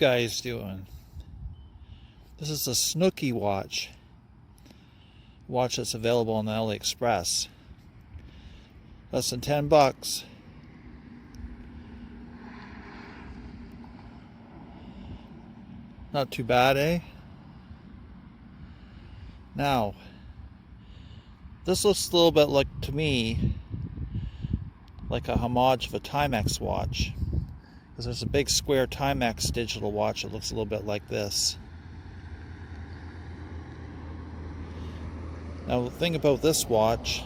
guys doing? This is a SYNOKE watch that's available on the AliExpress. Less than 10 bucks. Not too bad, eh? Now, this looks a little bit like, to me, like a homage of a Timex watch. Because there's a big square Timex digital watch that looks a little bit like this. Now the thing about this watch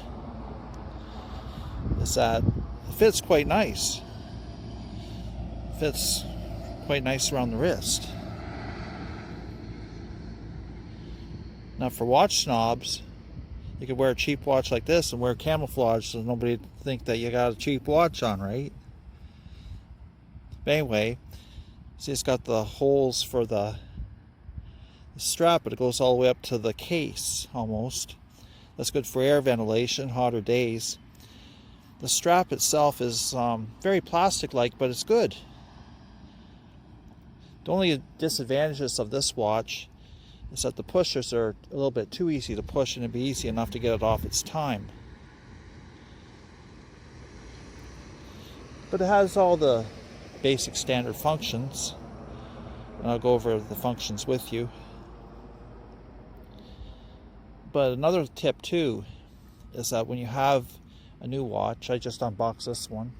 is that it fits quite nice. It fits quite nice around the wrist. Now for watch snobs, you could wear a cheap watch like this and wear camouflage so nobody would think that you got a cheap watch on, right? But anyway, see, it's got the holes for the strap, but it goes all the way up to the case almost. That's good for air ventilation, hotter days. The strap itself is very plastic-like, but it's good. The only disadvantages of this watch is that the pushers are a little bit too easy to push, and it'd be easy enough to get it off its time. But it has all the basic standard functions, and I'll go over the functions with you. But another tip too is that when you have a new watch, I just unboxed this one,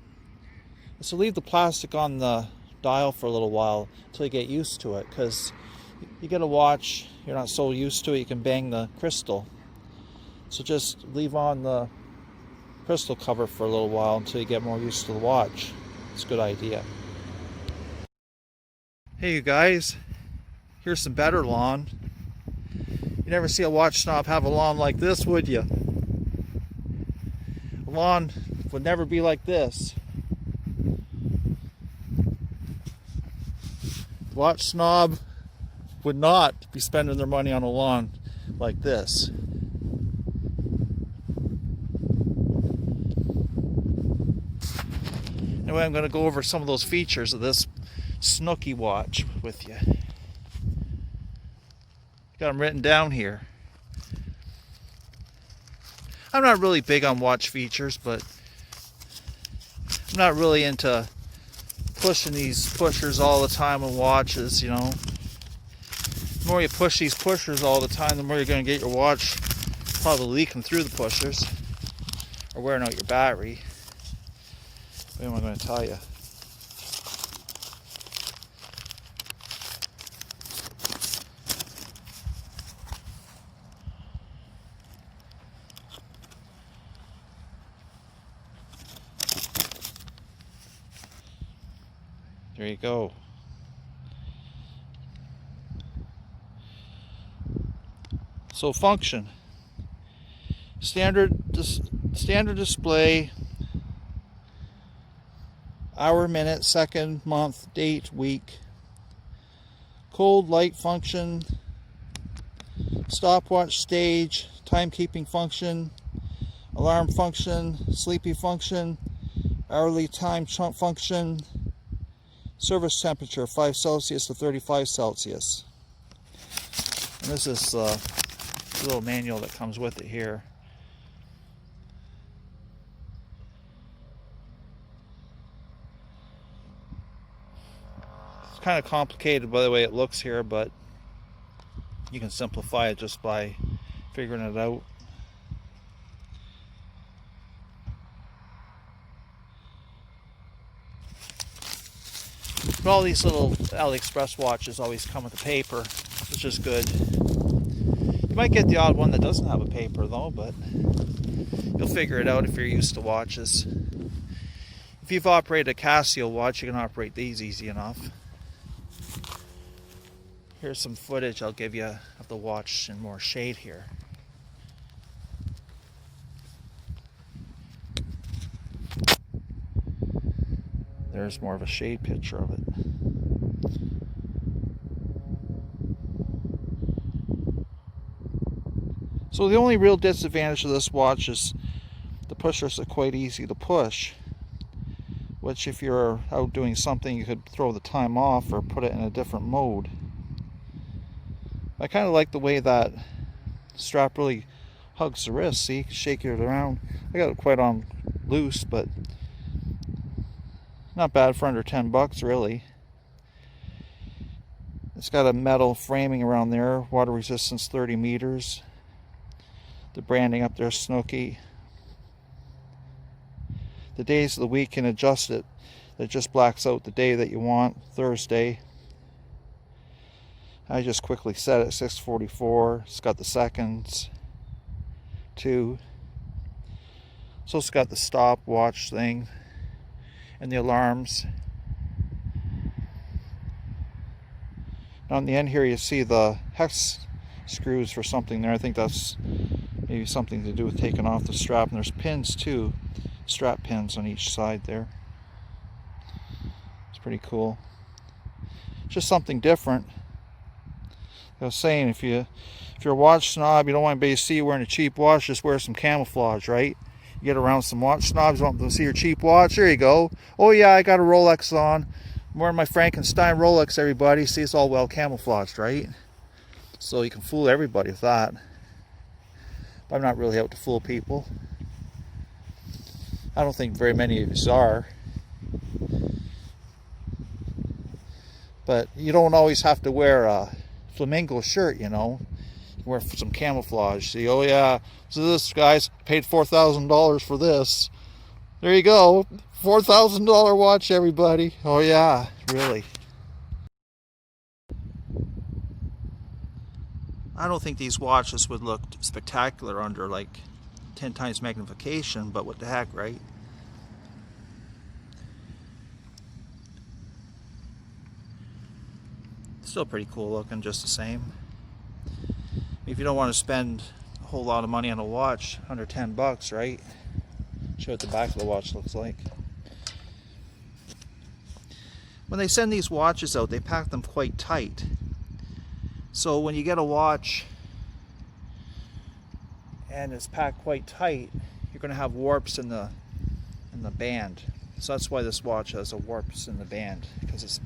is to leave the plastic on the dial for a little while until you get used to it, because you get a watch, you're not so used to it, you can bang the crystal. So just leave on the crystal cover for a little while until you get more used to the watch. It's a good idea. Hey you guys, here's some better lawn. You never see a watch snob have a lawn like this, would you? A lawn would never be like this. Watch snob would not be spending their money on a lawn like this. Anyway, I'm going to go over some of those features of this SYNOKE watch with you. Got them written down here. I'm not really big on watch features, but I'm not really into pushing these pushers all the time on watches, you know. The more you push these pushers all the time, the more you're going to get your watch probably leaking through the pushers or wearing out your battery. What am I going to tell you? There you go. So function. Standard display. Hour, minute, second, month, date, week. Cold light function. Stopwatch stage. Timekeeping function. Alarm function. Sleepy function. Hourly time function. Service temperature 5 Celsius to 35 Celsius. And this is the little manual that comes with it here. It's kind of complicated by the way it looks here, but you can simplify it just by figuring it out. But all these little AliExpress watches always come with a paper, which is good. You might get the odd one that doesn't have a paper though, but you'll figure it out if you're used to watches. If you've operated a Casio watch, you can operate these easy enough. Here's some footage I'll give you of the watch in more shade here. There's more of a shade picture of it. So the only real disadvantage of this watch is the pushers are quite easy to push. which if you're out doing something, you could throw the time off or put it in a different mode. I kind of like the way that strap really hugs the wrist. See, shake it around. I got it quite on loose, but not bad for under 10 bucks really. It's got a metal framing around there, water resistance 30 meters. The branding up there, SYNOKE. The days of the week can adjust it. It just blacks out the day that you want, Thursday. I just quickly set it 6:44. It's got the seconds, 2. So it's got the stopwatch thing and the alarms. On the end here you see the hex screws for something there. I think that's maybe something to do with taking off the strap. And there's pins too, strap pins on each side there. It's pretty cool. Just something different. I was saying, if you're a watch snob, you don't want anybody to see you wearing a cheap watch, just wear some camouflage, right? You get around some watch snobs, you want them to see your cheap watch, there you go. Oh yeah, I got a Rolex on. I'm wearing my Frankenstein Rolex, everybody. See, it's all well camouflaged, right? So you can fool everybody with that. But I'm not really out to fool people. I don't think very many of us are. But you don't always have to wear a flamingo shirt, you know. You can wear some camouflage. See, oh yeah, so this, guys, paid $4,000 for this. There you go, $4,000 watch, everybody. Oh yeah, really. I don't think these watches would look spectacular under like 10 times magnification, but what the heck, right? Still pretty cool looking, just the same. If you don't want to spend a whole lot of money on a watch, under 10 bucks, right? Show what the back of the watch looks like. When they send these watches out, they pack them quite tight. So when you get a watch and it's packed quite tight, you're going to have warps in the band. So that's why this watch has a warps in the band, because it's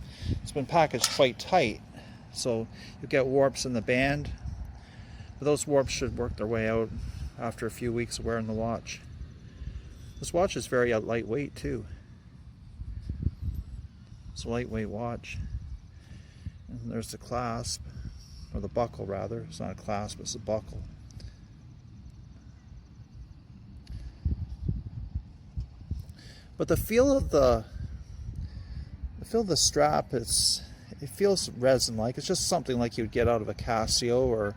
been packaged quite tight. So you get warps in the band, but those warps should work their way out after a few weeks of wearing the watch. This watch is very lightweight too. It's a lightweight watch. And there's the clasp, or the buckle rather. It's not a clasp, it's a buckle. But the feel of the strap, it feels resin-like. It's just something like you'd get out of a Casio or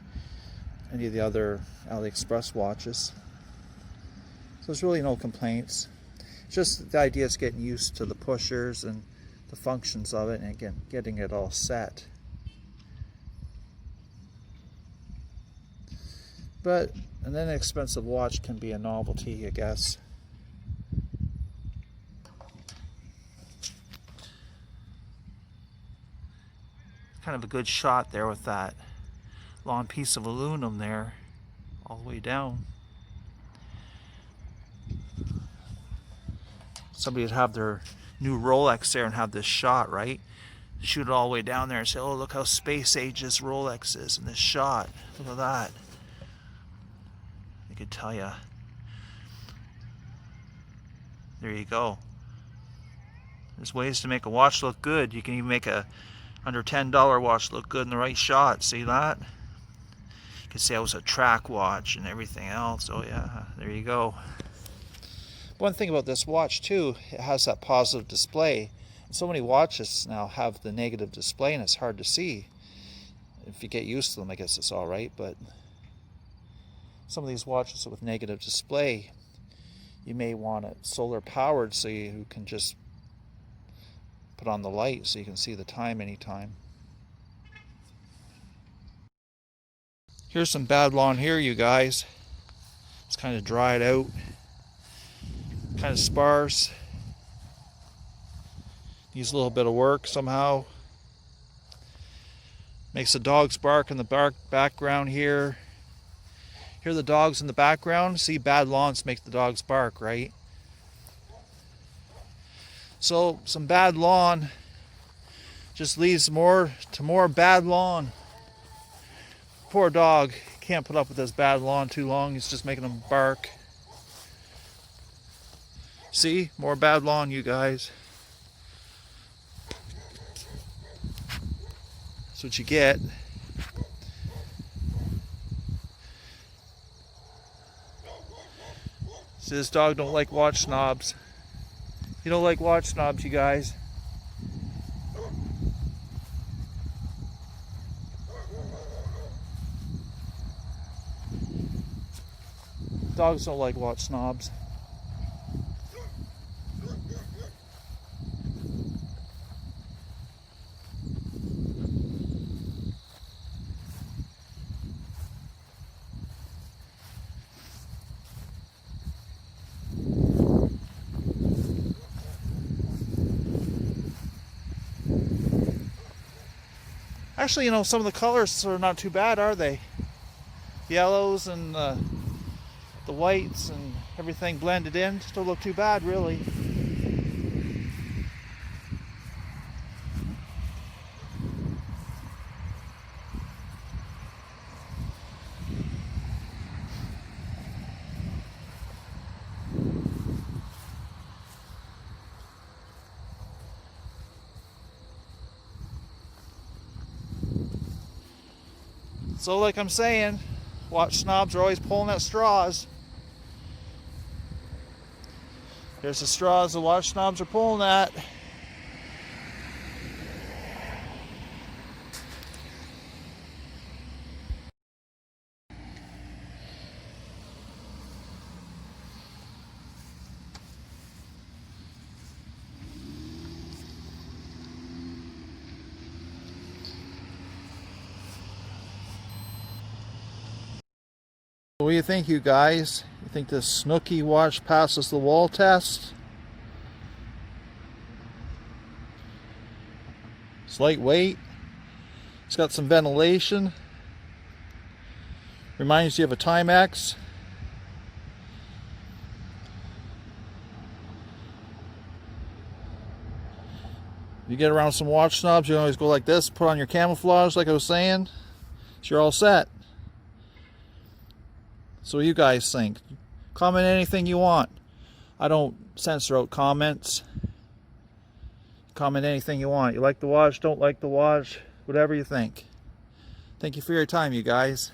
any of the other AliExpress watches. So there's really no complaints. It's just the idea is getting used to the pushers and the functions of it, and again, getting it all set. But an inexpensive watch can be a novelty, I guess. Kind of a good shot there with that long piece of aluminum there all the way down. Somebody would have their new Rolex there and have this shot, right? Shoot it all the way down there and say, oh, look how space age this Rolex is in this shot. Look at that. I could tell you. There you go. There's ways to make a watch look good. You can even make a under $10 watch look good in the right shot. See that? You can say it was a track watch and everything else. Oh yeah, there you go. One thing about this watch too, it has that positive display. So many watches now have the negative display and it's hard to see. If you get used to them, I guess it's all right, but some of these watches with negative display, you may want it solar powered so you can just put on the light so you can see the time anytime. Here's some bad lawn here, you guys. It's kind of dried out, kind of sparse. Needs a little bit of work somehow. Makes the dogs bark in the background here. Hear the dogs in the background? See, bad lawns make the dogs bark, right? So some bad lawn just leads more bad lawn. Poor dog can't put up with this bad lawn too long. It's just making him bark. See, more bad lawn, you guys. That's what you get. See, this dog don't like watch snobs. You don't like watch snobs, you guys. Dogs don't like watch snobs. Actually, you know, some of the colors are not too bad, are they? Yellows and the whites and everything blended in. Don't look too bad, really. So like I'm saying, watch snobs are always pulling at straws. There's the straws the watch snobs are pulling at. What do you think, you guys? You think this SYNOKE watch passes the wall test? It's lightweight. It's got some ventilation. Reminds you of a Timex. If you get around some watch snobs, you can always go like this, put on your camouflage like I was saying. So you're all set. So what do you guys think? Comment anything you want. I don't censor out comments. Comment anything you want. You like the watch, don't like the watch, whatever you think. Thank you for your time, you guys.